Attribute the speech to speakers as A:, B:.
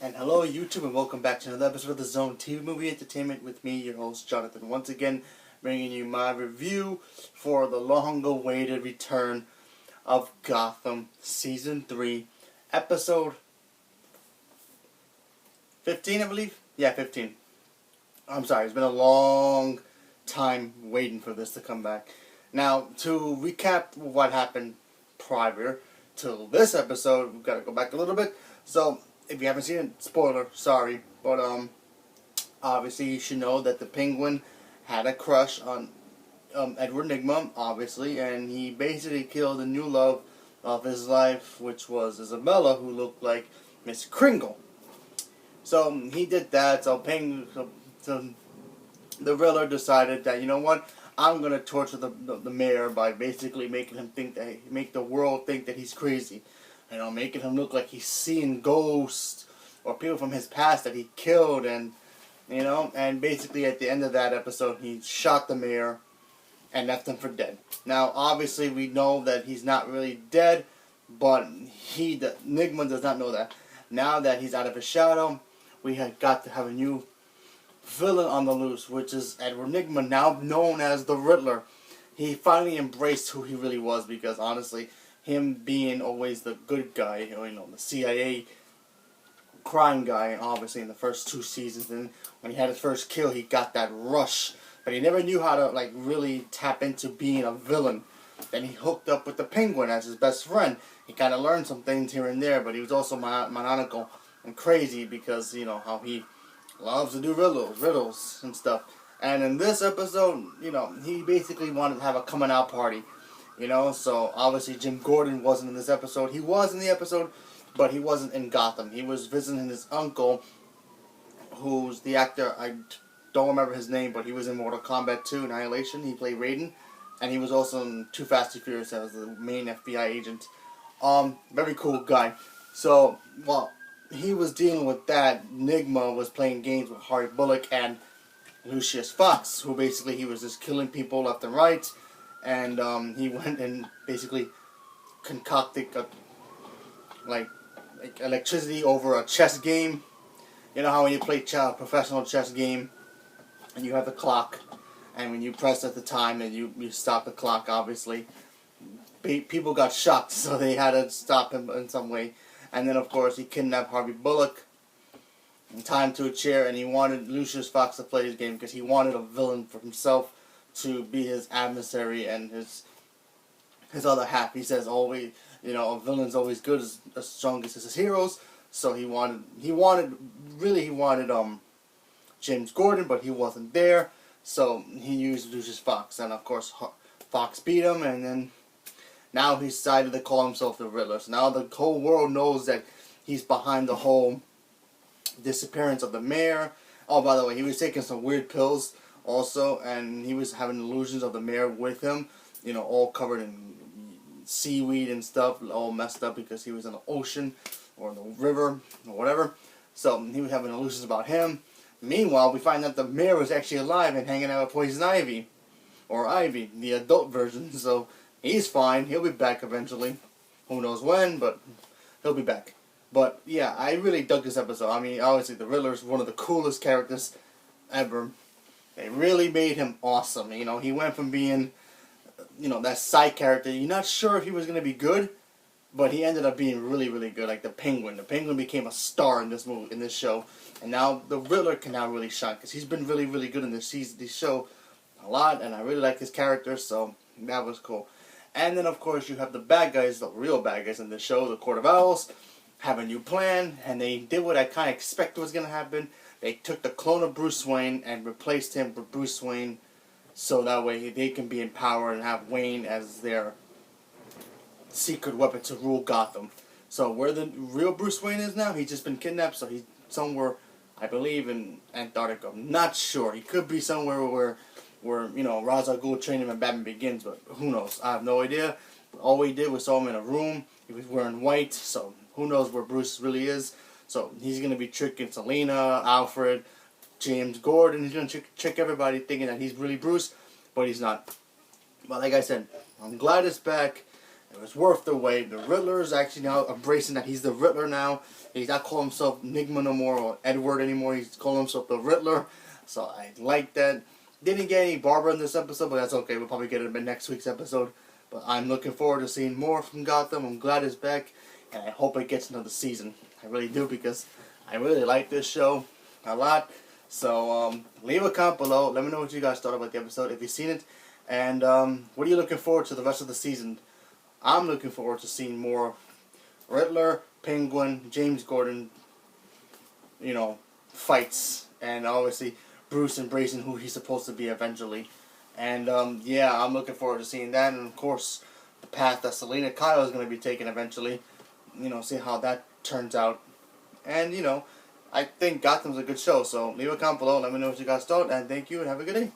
A: And hello YouTube, and welcome back to another episode of the Zone TV Movie Entertainment with me, your host Jonathan, once again bringing you my review for the long-awaited return of Gotham Season 3, Episode 15, I believe? Yeah, 15. I'm sorry, it's been a long time waiting for this to come back. Now, to recap what happened prior to this episode, we've got to go back a little bit. So, if you haven't seen it, spoiler, sorry, but obviously you should know that the Penguin had a crush on Edward Nygma, obviously, and he basically killed the new love of his life, which was Isabella, who looked like Miss Kringle. So he did that. So the Riddler decided that, you know what, I'm gonna torture the mayor by basically making him think that make the world think that he's crazy. You know, making him look like he's seeing ghosts or people from his past that he killed, and you know, and basically at the end of that episode, he shot the mayor and left him for dead. Now, obviously, we know that he's not really dead, but Nygma does not know that. Now that he's out of his shadow, we have got to have a new villain on the loose, which is Edward Nygma, now known as the Riddler. He finally embraced who he really was, because honestly, him being always the good guy, you know, the CIA crime guy, obviously in the first 2 seasons, and when he had his first kill, he got that rush, but he never knew how to like really tap into being a villain. Then he hooked up with the Penguin as his best friend. He kind of learned some things here and there, but he was also maniacal and crazy because, you know, how he loves to do riddles and stuff. And in this episode, you know, he basically wanted to have a coming out party. You know, so obviously Jim Gordon wasn't in this episode. He was in the episode, but he wasn't in Gotham. He was visiting his uncle, who's the actor, I don't remember his name, but he was in Mortal Kombat 2, Annihilation. He played Raiden. And he was also in Too Fast, Too Furious as the main FBI agent. Very cool guy. So, while he was dealing with that, Nygma was playing games with Harvey Bullock and Lucius Fox, who basically he was just killing people left and right. And he went and basically concocted like electricity over a chess game. You know how when you play professional chess game and you have the clock, and when you press at the time and you stop the clock, obviously people got shocked, so they had to stop him in some way. And then of course he kidnapped Harvey Bullock and tied him to a chair, and he wanted Lucius Fox to play his game because he wanted a villain for himself to be his adversary and his other half. He says always, you know, a villain's always good as strong as his heroes. So he wanted James Gordon, but he wasn't there. So he used Lucius Fox, and of course Fox beat him, and then now he decided to call himself the Riddler. So now the whole world knows that he's behind the whole disappearance of the mayor. Oh, by the way, he was taking some weird pills also, and he was having illusions of the mayor with him, you know, all covered in seaweed and stuff, all messed up because he was in the ocean or the river or whatever. So he was having illusions about him. Meanwhile, we find out the mayor was actually alive and hanging out with Poison Ivy, or Ivy, the adult version. So he's fine. He'll be back eventually. Who knows when, but he'll be back. But yeah, I really dug this episode. I mean, obviously the Riddler is one of the coolest characters ever. They really made him awesome. You know, he went from being, you know, that side character. You're not sure if he was going to be good, but he ended up being really, really good. Like the Penguin. The Penguin became a star in this movie, in this show. And now the Riddler can now really shine because he's been really, really good in this show a lot. And I really like his character, so that was cool. And then, of course, you have the bad guys, the real bad guys in the show, the Court of Owls, have a new plan. And they did what I kind of expected was going to happen. They took the clone of Bruce Wayne and replaced him with Bruce Wayne, so that way they can be in power and have Wayne as their secret weapon to rule Gotham. So where the real Bruce Wayne is now, he's just been kidnapped, so he's somewhere, I believe, in Antarctica. I'm not sure. He could be somewhere where you know, Ra's al Ghul trained him in Batman Begins, but who knows? I have no idea. All we did was saw him in a room. He was wearing white, so who knows where Bruce really is. So he's going to be tricking Selina, Alfred, James Gordon. He's going to trick everybody thinking that he's really Bruce, but he's not. But like I said, I'm glad it's back. It was worth the wait. The Riddler is actually now embracing that he's the Riddler now. He's not calling himself Enigma no more or Edward anymore. He's calling himself the Riddler. So I like that. Didn't get any Barbara in this episode, but that's okay. We'll probably get it in next week's episode. But I'm looking forward to seeing more from Gotham. I'm glad it's back, and I hope it gets another season. I really do, because I really like this show a lot. So leave a comment below. Let me know what you guys thought about the episode, if you've seen it. And what are you looking forward to the rest of the season? I'm looking forward to seeing more Riddler, Penguin, James Gordon, fights. And obviously Bruce embracing who he's supposed to be eventually. And yeah, I'm looking forward to seeing that. And of course, the path that Selena Kyle is going to be taking eventually. See how that turns out. And, I think Gotham's a good show. So leave a comment below. Let me know what you guys thought. And thank you and have a good day.